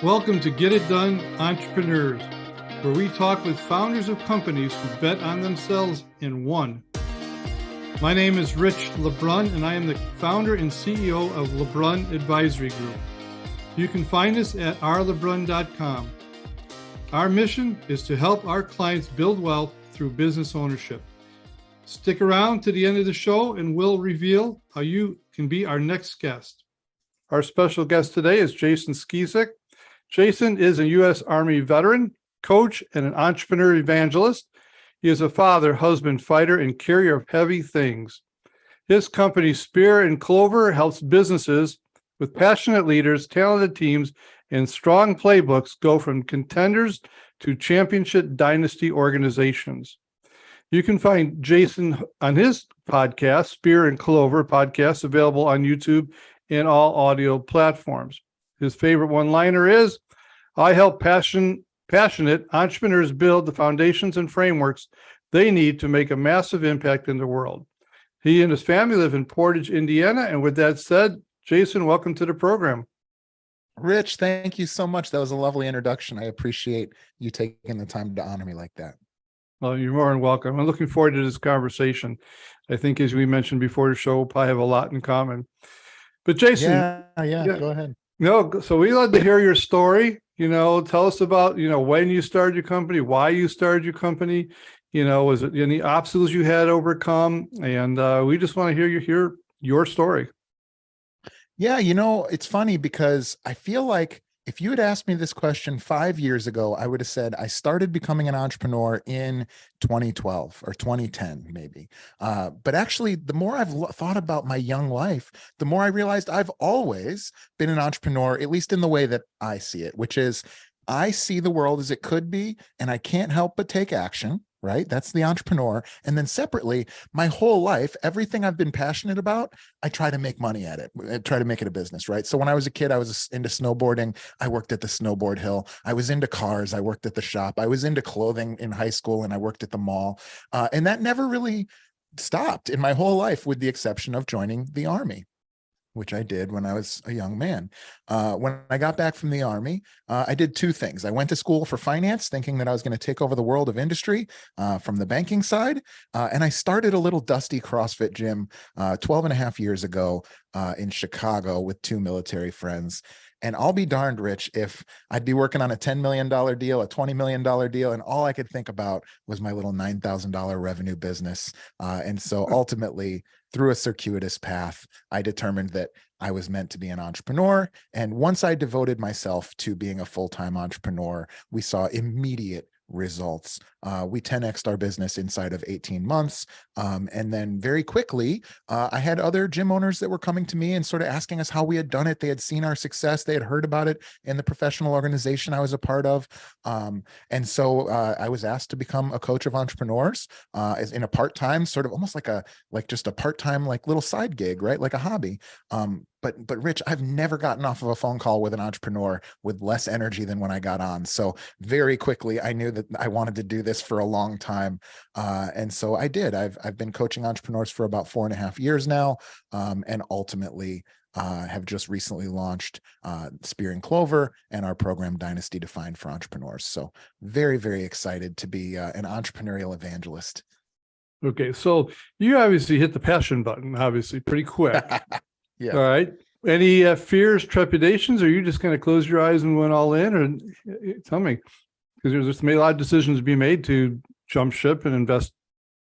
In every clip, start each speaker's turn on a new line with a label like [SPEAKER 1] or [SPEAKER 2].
[SPEAKER 1] Welcome to Get It Done Entrepreneurs, where we talk with founders of companies who bet on themselves and won. My name is Rich LeBrun, and I am the founder and CEO of LeBrun Advisory Group. You can find us at rlebrun.com. Our mission is to help our clients build wealth through business ownership. Stick around to the end of the show and we'll reveal how you can be our next guest. Our special guest today is Jason Skeesick. Jason is a U.S. Army veteran, coach, and an entrepreneur evangelist. He is a father, husband, fighter, and carrier of heavy things. His company, Spear and Clover, helps businesses with passionate leaders, talented teams, and strong playbooks go from contenders to Championship Dynasty Organizations. You can find Jason on his podcast, Spear and Clover Podcast, available on YouTube and all audio platforms. His favorite one-liner is, I help passionate entrepreneurs build the foundations and frameworks they need to make a massive impact in the world. He and his family live in Portage, Indiana. And with that said, Jason, welcome to the program.
[SPEAKER 2] Rich, thank you so much. That was a lovely introduction. I appreciate you taking the time to honor me like that.
[SPEAKER 1] Well, you're more than welcome. I'm looking forward to this conversation. I think, as we mentioned before the show, we'll probably have a lot in common. But Jason,
[SPEAKER 2] yeah, go ahead.
[SPEAKER 1] No, so we love to hear your story. Tell us about, when you started your company, why you started your company. Was it any obstacles you had to overcome? And we just want to hear your story.
[SPEAKER 2] Yeah, it's funny because I feel like if you had asked me this question 5 years ago, I would have said I started becoming an entrepreneur in 2012 or 2010, maybe. But actually, the more I've thought about my young life, the more I realized I've always been an entrepreneur, at least in the way that I see it, which is I see the world as it could be, and I can't help but take action. Right? That's the entrepreneur. And then separately, my whole life, everything I've been passionate about, I try to make money at it. I try to make it a business, right? So when I was a kid, I was into snowboarding. I worked at the snowboard hill. I was into cars. I worked at the shop. I was into clothing in high school, and I worked at the mall. And that never really stopped in my whole life, with the exception of joining the Army, which I did when I was a young man. When I got back from the Army, I did two things. I went to school for finance, thinking that I was going to take over the world of industry from the banking side. And I started a little dusty CrossFit gym 12 and a half years ago in Chicago with two military friends. And I'll be darned, Rich, if I'd be working on a $10 million deal, a $20 million deal, and all I could think about was my little $9,000 revenue business. And so ultimately, through a circuitous path, I determined that I was meant to be an entrepreneur. And once I devoted myself to being a full-time entrepreneur, we saw immediate results. We 10x'd our business inside of 18 months. And then very quickly, I had other gym owners that were coming to me and sort of asking us how we had done it. They had seen our success. They had heard about it in the professional organization I was a part of. And so I was asked to become a coach of entrepreneurs as in a part-time, sort of almost like just a part-time, like little side gig, right? Like a hobby. But Rich, I've never gotten off of a phone call with an entrepreneur with less energy than when I got on. So very quickly, I knew that I wanted to do this for a long time. And so I did. I've been coaching entrepreneurs for about 4.5 years now. And ultimately have just recently launched Spear and Clover and our program Dynasty Defined for Entrepreneurs. So very, very excited to be an entrepreneurial evangelist.
[SPEAKER 1] Okay. So you obviously hit the passion button, obviously pretty quick.
[SPEAKER 2] Yeah.
[SPEAKER 1] All right. Any fears, trepidations, or you just kind of closed your eyes and went all in? Or tell me, because there's just made a lot of decisions to be made to jump ship and invest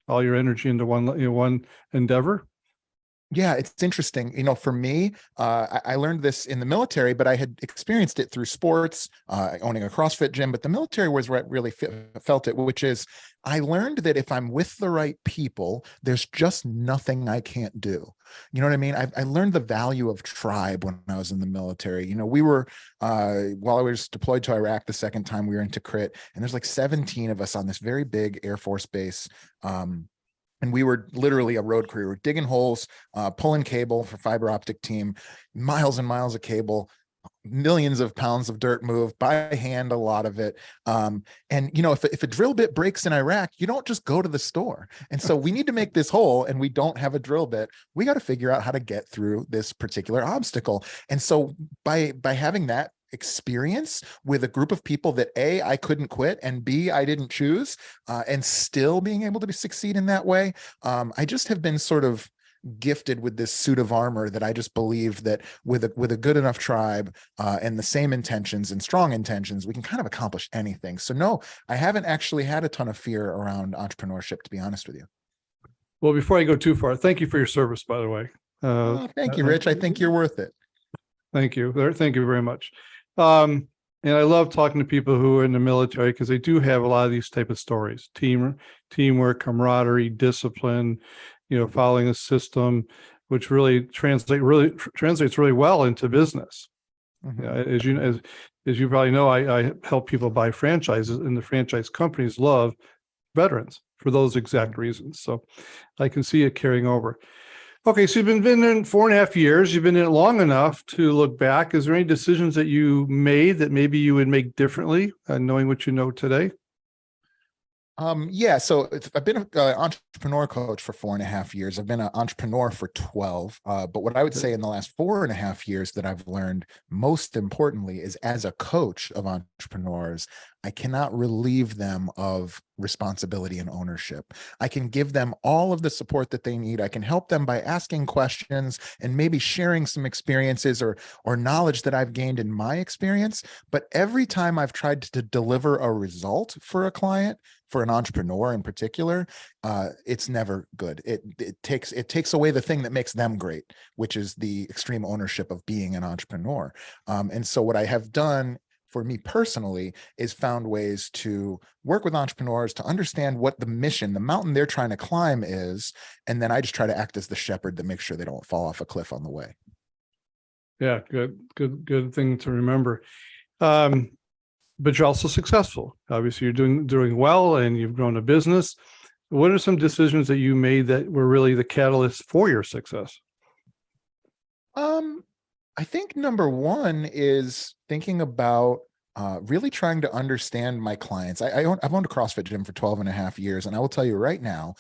[SPEAKER 1] all your energy into one endeavor.
[SPEAKER 2] Yeah, it's interesting. For me, I learned this in the military, but I had experienced it through sports, owning a CrossFit gym. But the military was where I really felt it, which is I learned that if I'm with the right people, there's just nothing I can't do. You know what I mean? I learned the value of tribe when I was in the military. We were, while I was deployed to Iraq the second time, we were into CRIT, and there's like 17 of us on this very big Air Force base. And we were literally a road crew. We were digging holes, pulling cable for fiber optic team, miles and miles of cable, millions of pounds of dirt moved by hand, a lot of it. And, if a drill bit breaks in Iraq, you don't just go to the store. And so we need to make this hole and we don't have a drill bit. We got to figure out how to get through this particular obstacle. And so by having that experience with a group of people that A, I couldn't quit, and B, I didn't choose, and still being able to succeed in that way. I just have been sort of gifted with this suit of armor that I just believe that with a good enough tribe and the same intentions and strong intentions, we can kind of accomplish anything. So no, I haven't actually had a ton of fear around entrepreneurship, to be honest with you.
[SPEAKER 1] Well, before I go too far, thank you for your service, by the way.
[SPEAKER 2] Thank you, Rich. I think you're worth it.
[SPEAKER 1] Thank you. Thank you very much. And I love talking to people who are in the military because they do have a lot of these type of stories: teamwork, camaraderie, discipline, following a system, which really translates really well into business. Mm-hmm. As you probably know, I help people buy franchises, and the franchise companies love veterans for those exact reasons. So I can see it carrying over. Okay, so you've been in 4.5 years. You've been in it long enough to look back. Is there any decisions that you made that maybe you would make differently, knowing what you know today?
[SPEAKER 2] So I've been an entrepreneur coach for 4.5 years. I've been an entrepreneur for 12. But what I would say in the last 4.5 years that I've learned most importantly is, as a coach of entrepreneurs, I cannot relieve them of responsibility and ownership. I can give them all of the support that they need. I can help them by asking questions and maybe sharing some experiences or knowledge that I've gained in my experience. But every time I've tried to deliver a result for a client, for an entrepreneur in particular, it's never good. It takes away the thing that makes them great, which is the extreme ownership of being an entrepreneur. And so what I have done for me personally is found ways to work with entrepreneurs to understand what the mission, the mountain they're trying to climb is. And then I just try to act as the shepherd that makes sure they don't fall off a cliff on the way.
[SPEAKER 1] Yeah, good thing to remember. But you're also successful. Obviously, you're doing well, and you've grown a business. What are some decisions that you made that were really the catalyst for your success?
[SPEAKER 2] I think number one is thinking about really trying to understand my clients. I've owned a CrossFit gym for 12.5 years. And I will tell you right now,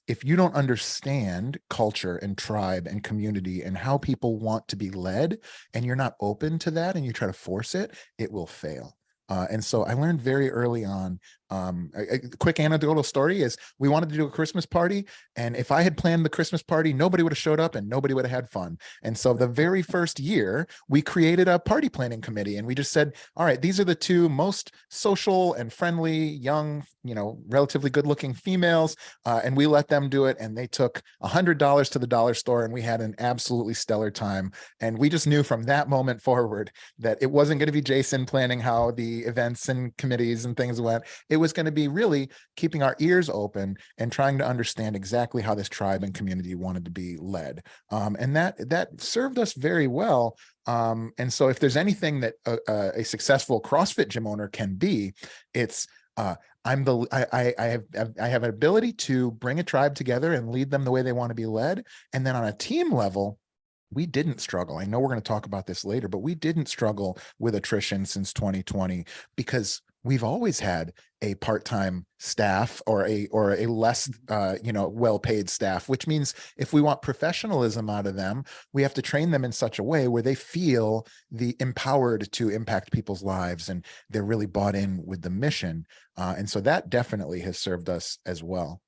[SPEAKER 2] if you don't understand culture and tribe and community and how people want to be led, and you're not open to that and you try to force it, it will fail. And so I learned very early on, a quick anecdotal story is we wanted to do a Christmas party. And if I had planned the Christmas party, nobody would have showed up and nobody would have had fun. And so the very first year we created a party planning committee, and we just said, all right, these are the two most social and friendly, young, relatively good looking females. And we let them do it. And they took $100 to the dollar store, and we had an absolutely stellar time. And we just knew from that moment forward that it wasn't going to be Jason planning how the events and committees and things went. It was going to be really keeping our ears open and trying to understand exactly how this tribe and community wanted to be led. And that served us very well. And so if there's anything that a successful CrossFit gym owner can be, it's I have an ability to bring a tribe together and lead them the way they want to be led. And then on a team level, we didn't struggle. I know we're going to talk about this later, but we didn't struggle with attrition since 2020 because we've always had a part-time staff or a less well-paid staff, which means if we want professionalism out of them, we have to train them in such a way where they feel empowered to impact people's lives and they're really bought in with the mission. And so that definitely has served us as well.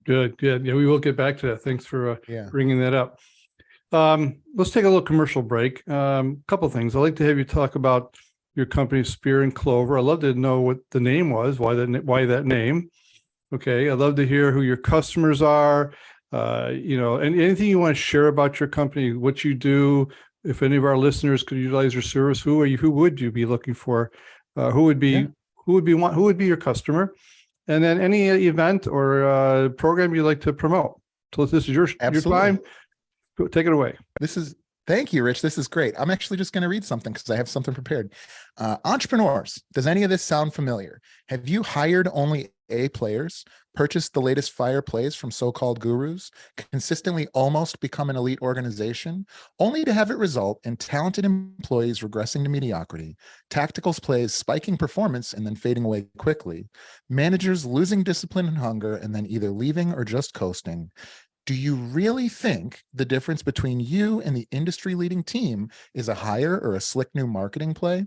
[SPEAKER 2] Good.
[SPEAKER 1] Yeah, we will get back to that. Thanks for bringing that up. Let's take a little commercial break. Couple of things. I'd like to have you talk about your company, Spear and Clover. I'd love to know what the name was, why that name. Okay. I'd love to hear who your customers are, and anything you want to share about your company, what you do. If any of our listeners could utilize your service, who would you be looking for? Who would be your customer? And then any event or program you'd like to promote. So this is your time. Take it away.
[SPEAKER 2] Thank you, Rich. This is great. I'm actually just going to read something because I have something prepared. Entrepreneurs, does any of this sound familiar? Have you hired only A players, purchased the latest fire plays from so-called gurus, consistently almost become an elite organization, only to have it result in talented employees regressing to mediocrity, tactical plays spiking performance and then fading away quickly, managers losing discipline and hunger and then either leaving or just coasting? Do you really think the difference between you and the industry leading team is a hire or a slick new marketing play?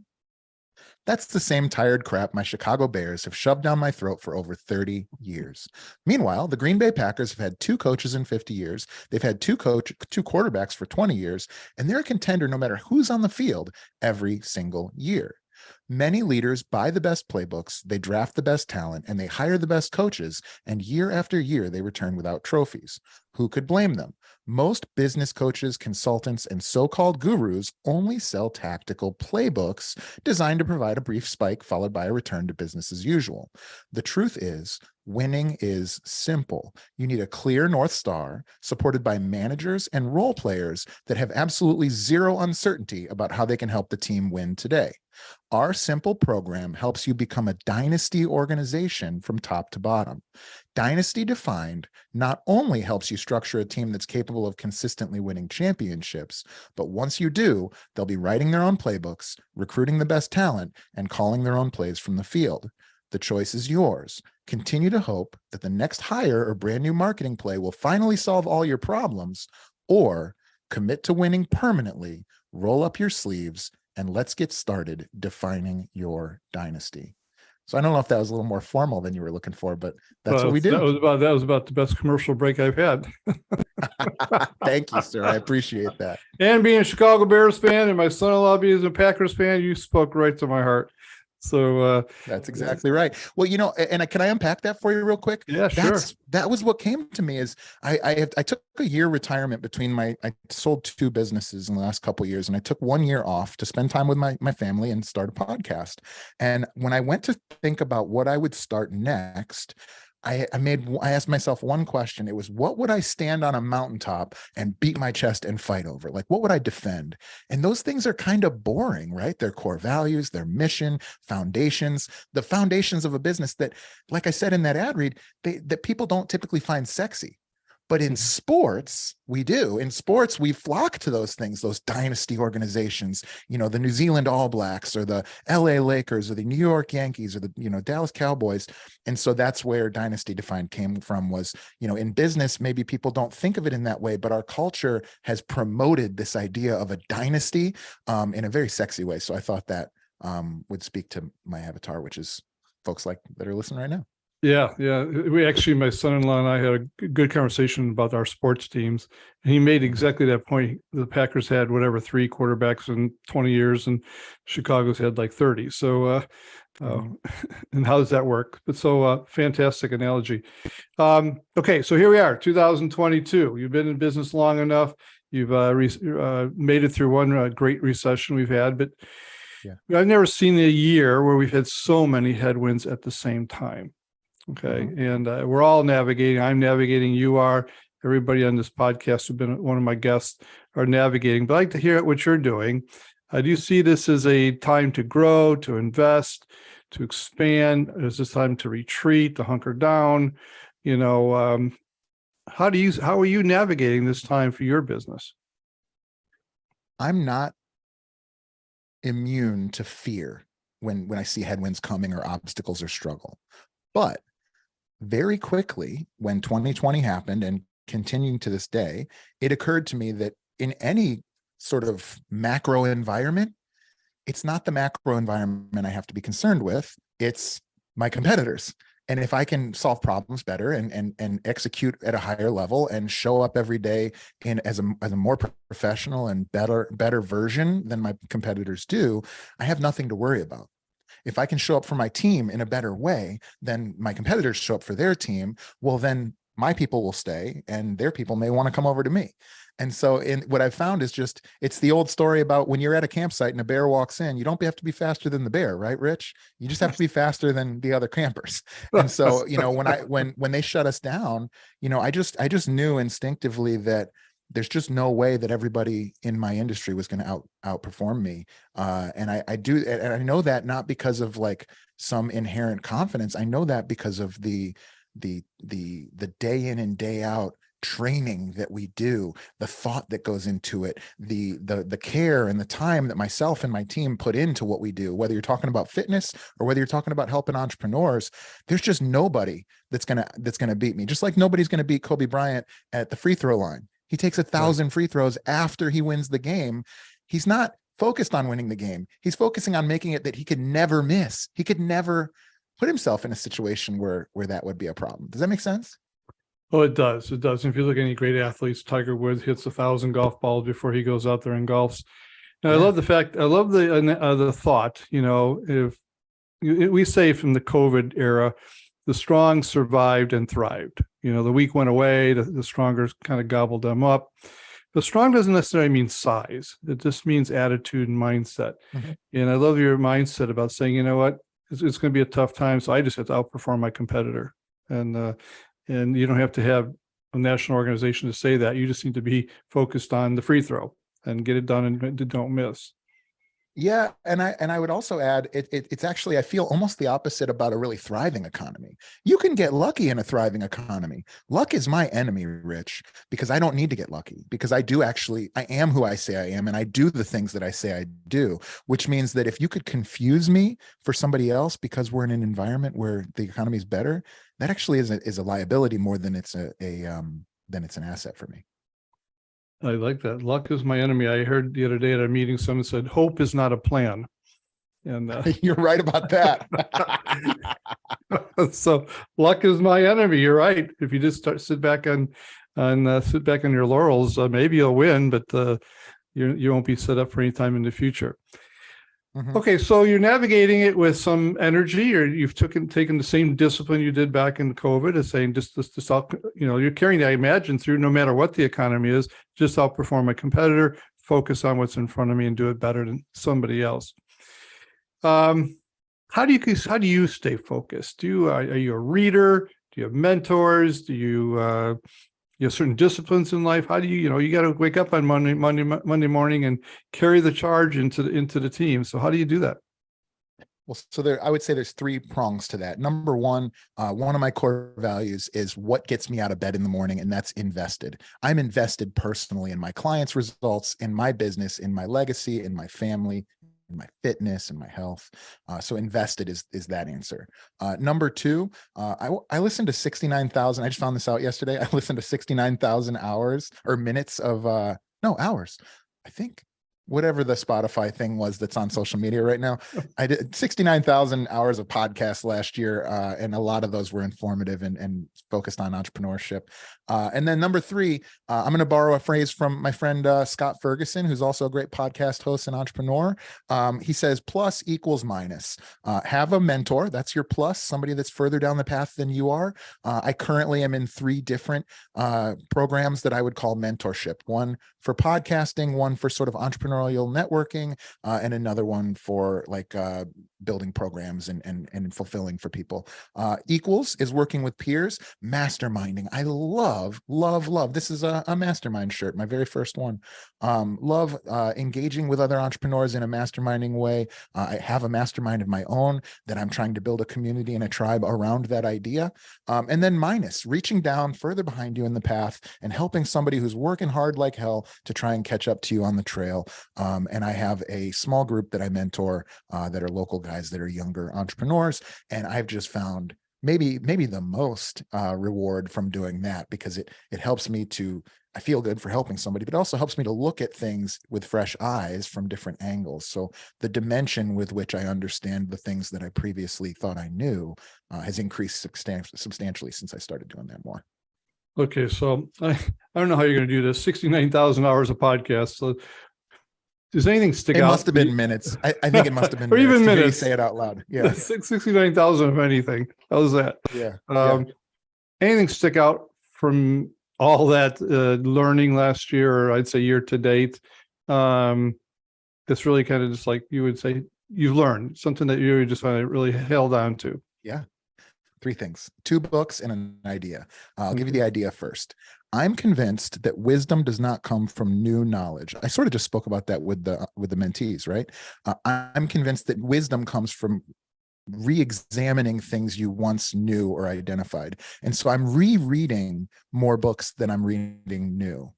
[SPEAKER 2] That's the same tired crap my Chicago Bears have shoved down my throat for over 30 years. Meanwhile, the Green Bay Packers have had two coaches in 50 years. They've had two quarterbacks for 20 years, and they're a contender no matter who's on the field every single year. Many leaders buy the best playbooks, they draft the best talent, and they hire the best coaches, and year after year, they return without trophies. Who could blame them? Most business coaches, consultants, and so-called gurus only sell tactical playbooks designed to provide a brief spike followed by a return to business as usual. The truth is, winning is simple. You need a clear North Star supported by managers and role players that have absolutely zero uncertainty about how they can help the team win today. Our simple program helps you become a dynasty organization from top to bottom. Dynasty Defined not only helps you structure a team that's capable of consistently winning championships, but once you do, they'll be writing their own playbooks, recruiting the best talent, and calling their own plays from the field. The choice is yours. Continue to hope that the next hire or brand new marketing play will finally solve all your problems, or commit to winning permanently, roll up your sleeves, and let's get started defining your dynasty. So I don't know if that was a little more formal than you were looking for, but that's what we do.
[SPEAKER 1] That was about the best commercial break I've had.
[SPEAKER 2] Thank you, sir. I appreciate that.
[SPEAKER 1] And being a Chicago Bears fan and my son-in-law being a Packers fan, you spoke right to my heart. So
[SPEAKER 2] that's exactly right. Well, and can I unpack that for you real quick?
[SPEAKER 1] Yeah, sure.
[SPEAKER 2] That was what came to me is I took a year retirement between I sold two businesses in the last couple of years, and I took 1 year off to spend time with my family and start a podcast. And when I went to think about what I would start next, I asked myself one question. It was, what would I stand on a mountaintop and beat my chest and fight over? Like, what would I defend? And those things are kind of boring, right? Their core values, their mission, foundations, the foundations of a business that, like I said in that ad read, that people don't typically find sexy. But in sports, we do. In sports, we flock to those things, those dynasty organizations, the New Zealand All Blacks or the LA Lakers or the New York Yankees or the, Dallas Cowboys. And so that's where Dynasty Defined came from was, in business, maybe people don't think of it in that way, but our culture has promoted this idea of a dynasty in a very sexy way. So I thought that would speak to my avatar, which is folks like that are listening right now.
[SPEAKER 1] Yeah. We actually, my son-in-law and I had a good conversation about our sports teams. And he made exactly that point. The Packers had 3 quarterbacks in 20 years, and Chicago's had like 30. So, and how does that work? But so fantastic analogy. Okay, so here we are, 2022. You've been in business long enough. You've made it through one great recession we've had, but I've never seen a year where we've had so many headwinds at the same time. Okay. And we're all navigating. I'm navigating. You are. Everybody on this podcast who's been one of my guests are navigating. But I'd like to hear what you're doing. Do you see this as a time to grow, to invest, to expand? Is this time to retreat, to hunker down? How are you navigating this time for your business?
[SPEAKER 2] I'm not immune to fear when I see headwinds coming or obstacles or struggle. But very quickly, when 2020 happened and continuing to this day, it occurred to me that in any sort of macro environment, it's not the macro environment I have to be concerned with, it's my competitors. And if I can solve problems better and execute at a higher level and show up every day as a more professional and better version than my competitors do, I have nothing to worry about. If I can show up for my team in a better way than my competitors show up for their team, well, then my people will stay and their people may want to come over to me. And so what I've found is it's the old story about when you're at a campsite and a bear walks in, you don't have to be faster than the bear, right, Rich? You just have to be faster than the other campers. And so, when they shut us down, I just knew instinctively that there's just no way that everybody in my industry was going to outperform me. And I know that not because of like some inherent confidence. I know that because of the day in and day out training that we do, the thought that goes into it, the care and the time that myself and my team put into what we do, whether you're talking about fitness or whether you're talking about helping entrepreneurs, there's just nobody that's gonna beat me. Just like nobody's gonna beat Kobe Bryant at the free throw line. He takes 1,000 free throws after he wins the game. He's not focused on winning the game. He's focusing on making it that he could never miss. He could never put himself in a situation where that would be a problem. Does that make sense?
[SPEAKER 1] Oh, it does. It does. If you look at any great athletes, Tiger Woods hits 1,000 golf balls before he goes out there and golfs. And I love the fact, I love the thought, if we say from the COVID era, the strong survived and thrived. The weak went away, the stronger kind of gobbled them up. The strong doesn't necessarily mean size. It just means attitude and mindset. Mm-hmm. And I love your mindset about saying, you know what, it's going to be a tough time, so I just have to outperform my competitor. And you don't have to have a national organization to say that. You just need to be focused on the free throw and get it done and don't miss.
[SPEAKER 2] Yeah. And I would also add, it's actually, I feel almost the opposite about a really thriving economy. You can get lucky in a thriving economy. Luck is my enemy, Rich, because I don't need to get lucky, because I am who I say I am, and I do the things that I say I do, which means that if you could confuse me for somebody else because we're in an environment where the economy is better, that actually is a liability more than it's an asset for me.
[SPEAKER 1] I like that. Luck is my enemy. I heard the other day at a meeting, someone said, hope is not a plan. And
[SPEAKER 2] you're right about that.
[SPEAKER 1] So luck is my enemy. You're right. If you just sit back on your laurels, maybe you'll win, but you won't be set up for any time in the future. Mm-hmm. Okay, so you're navigating it with some energy, or you've taken the same discipline you did back in COVID, as saying just you're carrying that, I imagine, through no matter what the economy is, just outperform my competitor, focus on what's in front of me, and do it better than somebody else. How do you stay focused? Are you a reader? Do you have mentors? Do you have certain disciplines in life? How do you got to wake up on Monday morning and carry the charge into the team. So how do you do that?
[SPEAKER 2] Well, so I would say there's 3 prongs to that. Number one of my core values is what gets me out of bed in the morning, and that's invested. I'm invested personally in my clients' results, in my business, in my legacy, in my family, in my fitness and my health. So invested is that answer. Number 2, I listened to 69,000. I just found this out yesterday. I listened to 69,000 hours or minutes of, hours, I think. Whatever the Spotify thing was that's on social media right now. I did 69,000 hours of podcasts last year, and a lot of those were informative and focused on entrepreneurship. And then number 3, I'm going to borrow a phrase from my friend Scott Ferguson, who's also a great podcast host and entrepreneur. He says, plus equals minus. Have a mentor. That's your plus, somebody that's further down the path than you are. I currently am in 3 different programs that I would call mentorship. One for podcasting, one for sort of entrepreneurial networking, and another one for building programs and fulfilling for people. Equals is working with peers. Masterminding. I love. This is a mastermind shirt, my very first one. Love engaging with other entrepreneurs in a masterminding way. I have a mastermind of my own that I'm trying to build a community and a tribe around that idea. And then minus, reaching down further behind you in the path and helping somebody who's working hard like hell to try and catch up to you on the trail. And I have a small group that I mentor that are local guys that are younger entrepreneurs. And I've just found maybe the most reward from doing that, because it helps me I feel good for helping somebody, but it also helps me to look at things with fresh eyes from different angles. So the dimension with which I understand the things that I previously thought I knew has increased substantially since I started doing that more.
[SPEAKER 1] Okay, so I don't know how you're going to do this. 69,000 hours of podcasts. So does anything stick out?
[SPEAKER 2] It must have been minutes. I think it must have been
[SPEAKER 1] or
[SPEAKER 2] minutes.
[SPEAKER 1] Even minutes.
[SPEAKER 2] Really say it out loud. Yeah.
[SPEAKER 1] 69,000 of anything. How's that?
[SPEAKER 2] Yeah.
[SPEAKER 1] Anything stick out from all that learning last year, or I'd say year to date? That's really kind of just like you would say you've learned something that you just really held on to.
[SPEAKER 2] Yeah. 3 things: 2 books and an idea. I'll give you the idea first. I'm convinced that wisdom does not come from new knowledge. I sort of just spoke about that with the mentees, right? I'm convinced that wisdom comes from re-examining things you once knew or identified. And so I'm rereading more books than I'm reading new.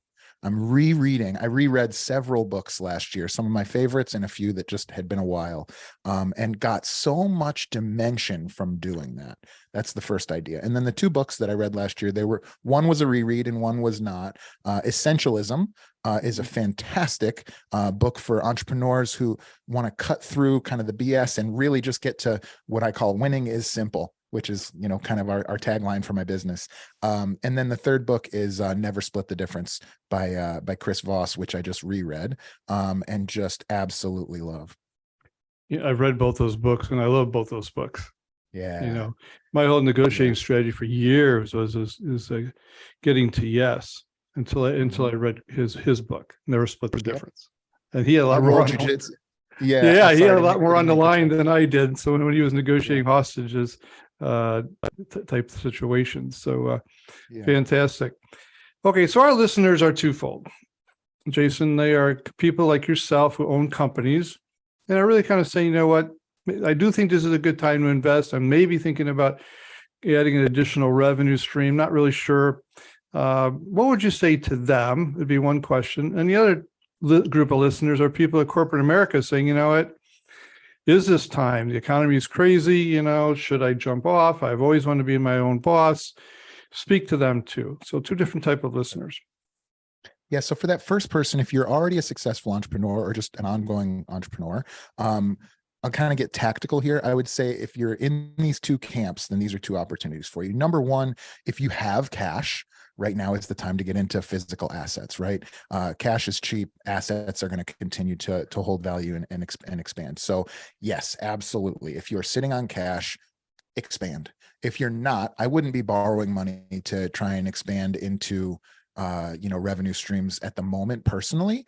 [SPEAKER 2] I'm rereading. I reread several books last year, some of my favorites and a few that just had been a while, and got so much dimension from doing that. That's the first idea. And then the two books that I read last year, one was a reread and one was not. Essentialism is a fantastic book for entrepreneurs who want to cut through kind of the BS and really just get to what I call winning is simple, which is, kind of our tagline for my business. And then the third book is Never Split the Difference by Chris Voss, which I just reread and just absolutely love.
[SPEAKER 1] Yeah, I've read both those books and I love both those books.
[SPEAKER 2] Yeah.
[SPEAKER 1] My whole negotiating strategy for years was getting to yes until I read his book, Never Split the Difference. And he had a lot more. He had a lot more on the line than I did. So when he was negotiating hostages, type situations. So fantastic. Okay, so our listeners are twofold. Jason, they are people like yourself who own companies and are really kind of saying, you know what, I do think this is a good time to invest. I'm maybe thinking about adding an additional revenue stream, not really sure. What would you say to them? Would be one question. And the other group of listeners are people at corporate America saying, you know what, is this time? The economy is crazy. Should I jump off? I've always wanted to be my own boss. Speak to them too. So two different type of listeners.
[SPEAKER 2] Yeah. So for that first person, if you're already a successful entrepreneur or just an ongoing entrepreneur, I'll kind of get tactical here. I would say if you're in these two camps, then these are two opportunities for you. Number one, if you have cash, right now is the time to get into physical assets, right? Cash is cheap. Assets are going to continue to hold value and expand. So yes, absolutely. If you're sitting on cash, expand. If you're not, I wouldn't be borrowing money to try and expand into revenue streams at the moment personally.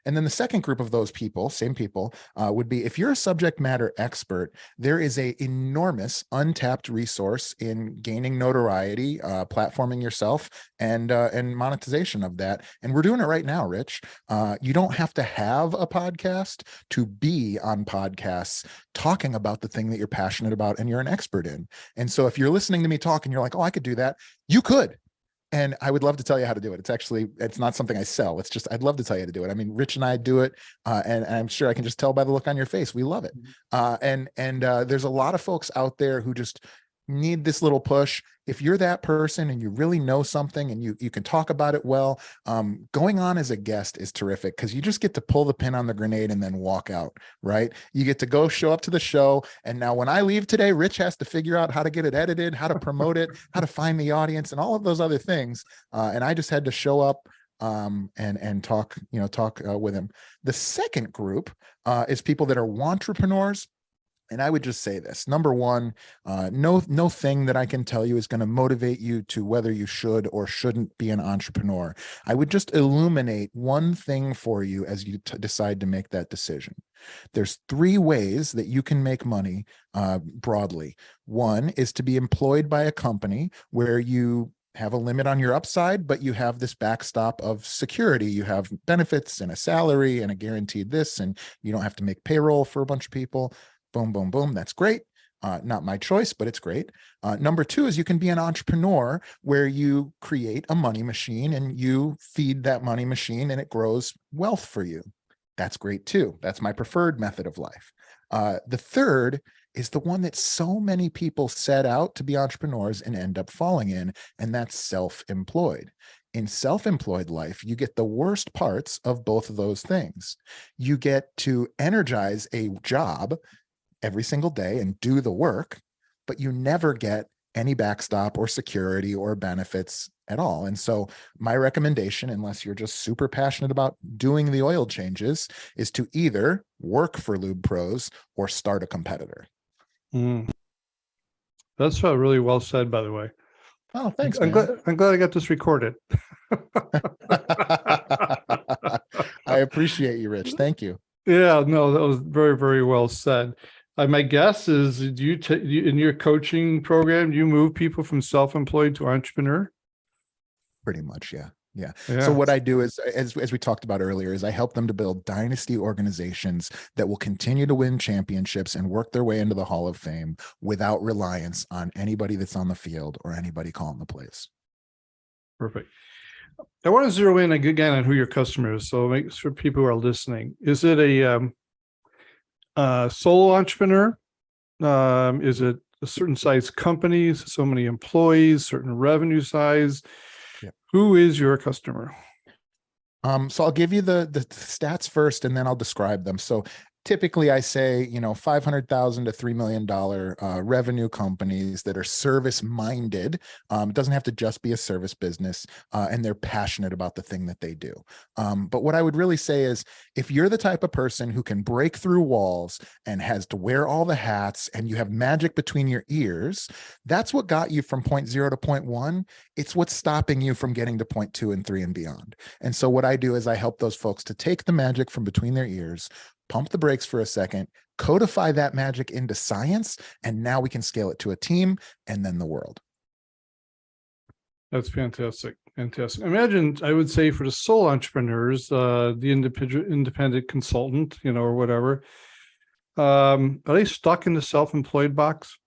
[SPEAKER 2] And then the second group of those people, same people, would be if you're a subject matter expert, there is an enormous untapped resource in gaining notoriety, platforming yourself, and monetization of that. And we're doing it right now, Rich. You don't have to have a podcast to be on podcasts talking about the thing that you're passionate about and you're an expert in. And so if you're listening to me talk and you're like, oh, I could do that, you could. And I would love to tell you how to do it. It's not something I sell. It's just, I'd love to tell you how to do it. I mean, Rich and I do it. And I'm sure I can just tell by the look on your face. We love it. And there's a lot of folks out there who just need this little push. If you're that person and you really know something and you can talk about it well, going on as a guest is terrific because you just get to pull the pin on the grenade and then walk out, right? You get to go show up to the show. And now when I leave today, Rich has to figure out how to get it edited, how to promote it, how to find the audience and all of those other things. And I just had to show up and talk with him. The second group is people that are entrepreneurs. And I would just say this. Number one, no thing that I can tell you is going to motivate you to whether you should or shouldn't be an entrepreneur. I would just illuminate one thing for you as you decide to make that decision. There's 3 ways that you can make money broadly. One is to be employed by a company where you have a limit on your upside, but you have this backstop of security. You have benefits and a salary and a guaranteed this, and you don't have to make payroll for a bunch of people. Boom, boom, boom. That's great. Not my choice, but it's great. Number 2 is you can be an entrepreneur where you create a money machine and you feed that money machine and it grows wealth for you. That's great too. That's my preferred method of life. The third is the one that so many people set out to be entrepreneurs and end up falling in, and that's self-employed. In self-employed life, you get the worst parts of both of those things. You get to energize a job every single day and do the work, but you never get any backstop or security or benefits at all. And so my recommendation, unless you're just super passionate about doing the oil changes, is to either work for Lube Pros or start a competitor.
[SPEAKER 1] That's really well said, by the way.
[SPEAKER 2] Oh, thanks.
[SPEAKER 1] I'm glad I got this recorded.
[SPEAKER 2] I appreciate you, Rich. Thank you.
[SPEAKER 1] Yeah, no, that was very, very well said. My guess is, do you in your coaching program, do you move people from self-employed to entrepreneur?
[SPEAKER 2] Pretty much, yeah. Yeah.
[SPEAKER 1] Yeah.
[SPEAKER 2] So what I do is, as we talked about earlier, is I help them to build dynasty organizations that will continue to win championships and work their way into the Hall of Fame without reliance on anybody that's on the field or anybody calling the plays.
[SPEAKER 1] Perfect. I want to zero in again on who your customer is. So make sure people who are listening, is it a solo entrepreneur? Is it a certain size companies, so many employees, certain revenue size?
[SPEAKER 2] Yep.
[SPEAKER 1] Who is your customer?
[SPEAKER 2] So I'll give you the stats first, and then I'll describe them. So typically I say, $500,000 to $3 million revenue companies that are service minded. It doesn't have to just be a service business, and they're passionate about the thing that they do. But what I would really say is, if you're the type of person who can break through walls and has to wear all the hats and you have magic between your ears, that's what got you from point 0 to point 1. It's what's stopping you from getting to point 2 and 3 and beyond. And so what I do is I help those folks to take the magic from between their ears, pump the brakes for a second, codify that magic into science, and now we can scale it to a team and then the world.
[SPEAKER 1] That's fantastic. Fantastic. Imagine, I would say, for the sole entrepreneurs, the independent consultant, or whatever, are they stuck in the self-employed box,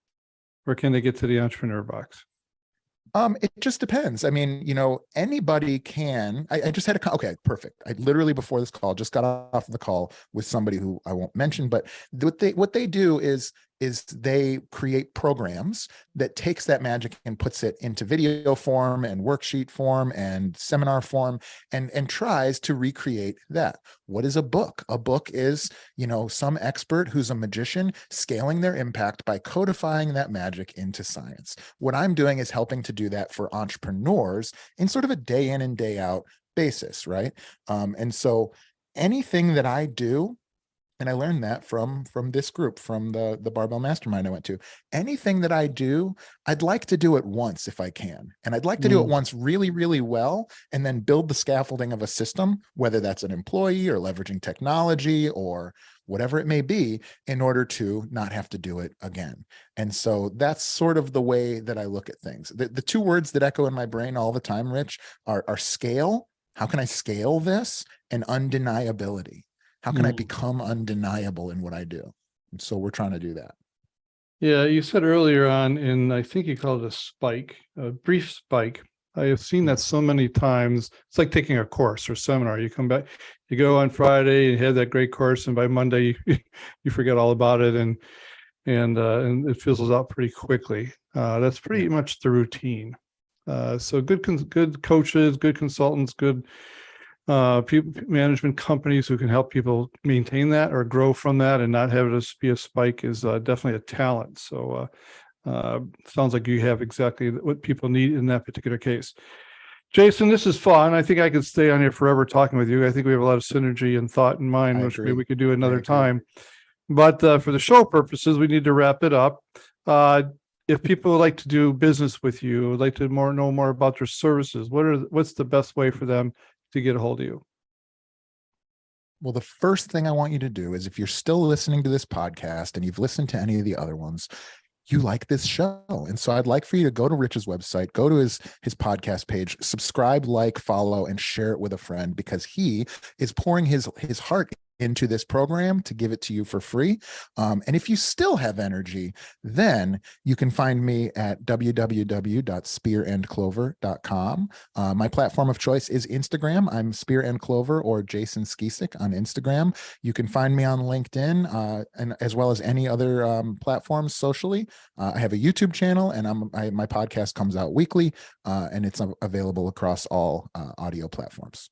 [SPEAKER 1] or can they get to the entrepreneur box?
[SPEAKER 2] It just depends. I mean, anybody can. I just had okay, perfect. I literally, before this call, just got off the call with somebody who I won't mention, but what they do is they create programs that takes that magic and puts it into video form and worksheet form and seminar form and tries to recreate that. What is a book? A book is, some expert who's a magician scaling their impact by codifying that magic into science. What I'm doing is helping to do that for entrepreneurs in sort of a day in and day out basis, right? And so anything that I do, and I learned that from this group, from the Barbell Mastermind I went to. Anything that I do, I'd like to do it once if I can. And I'd like to do it once really, really well, and then build the scaffolding of a system, whether that's an employee or leveraging technology or whatever it may be, in order to not have to do it again. And so that's sort of the way that I look at things. The two words that echo in my brain all the time, Rich, are scale. How can I scale this? And undeniability. How can I become undeniable in what I do? And so we're trying to do that.
[SPEAKER 1] Yeah, you said earlier on, and I think you called it a spike, a brief spike. I have seen that so many times. It's like taking a course or seminar. You come back, you go on Friday, you have that great course, and by Monday you forget all about it, and it fizzles out pretty quickly. That's pretty much the routine. So good coaches, good consultants, good people, management companies who can help people maintain that or grow from that and not have it be a spike is definitely a talent. So sounds like you have exactly what people need in that particular case. Jason, this is fun. I think I could stay on here forever talking with you. I think we have a lot of synergy and thought in mind, which maybe we could do another time. But for the show purposes, we need to wrap it up. If people would like to do business with you, would like to know more about your services, what's the best way for them to get a hold of you?
[SPEAKER 2] Well, the first thing I want you to do is, if you're still listening to this podcast and you've listened to any of the other ones, you like this show. And so I'd like for you to go to Rich's website, go to his podcast page, subscribe, like, follow, and share it with a friend, because he is pouring his heart into this program to give it to you for free. And if you still have energy, then you can find me at www.spearandclover.com. My platform of choice is Instagram. I'm Spear and Clover, or Jason Skeesick on Instagram. You can find me on LinkedIn, and as well as any other platforms socially. I have a YouTube channel, and my podcast comes out weekly, and it's available across all audio platforms.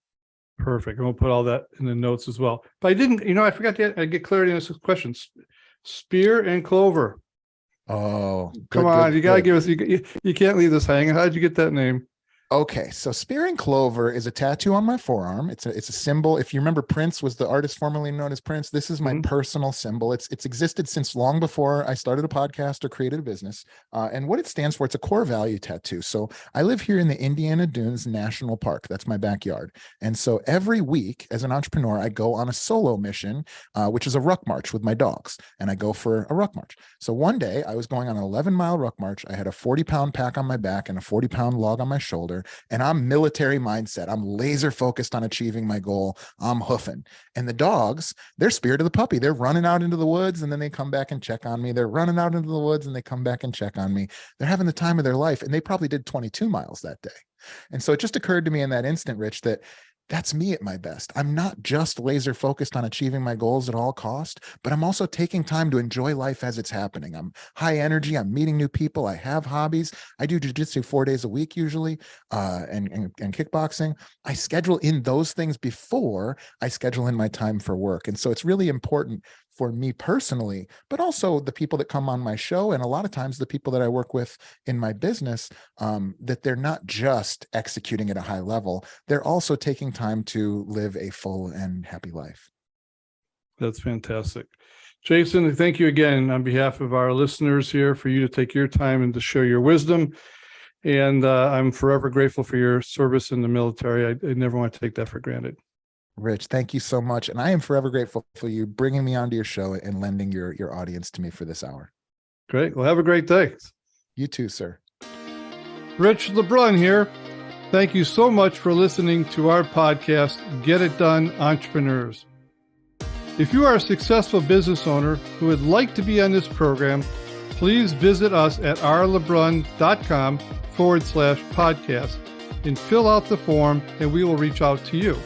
[SPEAKER 1] Perfect. And we'll put all that in the notes as well. But I forgot to get clarity on this question. Spear and Clover.
[SPEAKER 2] Oh,
[SPEAKER 1] come on. You got to give us, you can't leave this hanging. How did you get that name?
[SPEAKER 2] Okay, so Spear and Clover is a tattoo on my forearm. It's a symbol. If you remember, Prince was the artist formerly known as Prince. This is my personal symbol. It's existed since long before I started a podcast or created a business. And what it stands for, it's a core value tattoo. So I live here in the Indiana Dunes National Park. That's my backyard. And so every week as an entrepreneur, I go on a solo mission, which is a ruck march with my dogs. And I go for a ruck march. So one day I was going on an 11-mile ruck march. I had a 40-pound pack on my back and a 40-pound log on my shoulder. here and I'm military mindset. I'm laser focused on achieving my goal. I'm hoofing. And the dogs, they're spirit of the puppy. They're running out into the woods and then they come back and check on me. They're running out into the woods and they come back and check on me. They're having the time of their life. And they probably did 22 miles that day. And so it just occurred to me in that instant, Rich, that that's me at my best. I'm not just laser focused on achieving my goals at all cost, but I'm also taking time to enjoy life as it's happening. I'm high energy. I'm meeting new people. I have hobbies. I do jujitsu 4 days a week usually, and kickboxing. I schedule in those things before I schedule in my time for work. And so it's really important for me personally, but also the people that come on my show, and a lot of times the people that I work with in my business, that they're not just executing at a high level, they're also taking time to live a full and happy life.
[SPEAKER 1] That's fantastic. Jason, thank you again on behalf of our listeners here for you to take your time and to share your wisdom. And I'm forever grateful for your service in the military. I never want to take that for granted.
[SPEAKER 2] Rich, thank you so much. And I am forever grateful for you bringing me onto your show and lending your audience to me for this hour.
[SPEAKER 1] Great. Well, have a great day.
[SPEAKER 2] You too, sir.
[SPEAKER 1] Rich LeBrun here. Thank you so much for listening to our podcast, Get It Done, Entrepreneurs. If you are a successful business owner who would like to be on this program, please visit us at rlebrun.com/podcast and fill out the form and we will reach out to you.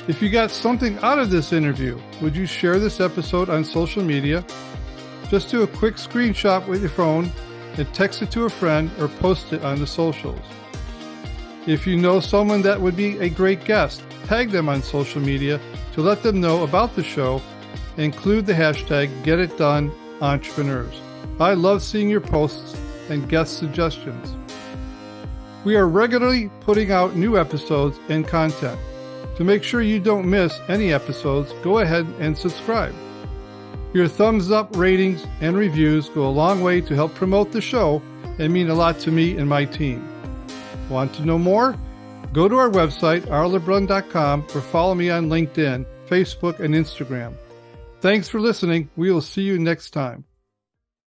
[SPEAKER 1] If you got something out of this interview, would you share this episode on social media? Just do a quick screenshot with your phone and text it to a friend or post it on the socials. If you know someone that would be a great guest, tag them on social media to let them know about the show and include the hashtag GetItDoneEntrepreneurs. I love seeing your posts and guest suggestions. We are regularly putting out new episodes and content. To make sure you don't miss any episodes, go ahead and subscribe. Your thumbs up, ratings, and reviews go a long way to help promote the show and mean a lot to me and my team. Want to know more? Go to our website, rlebrun.com, or follow me on LinkedIn, Facebook, and Instagram. Thanks for listening. We will see you next time.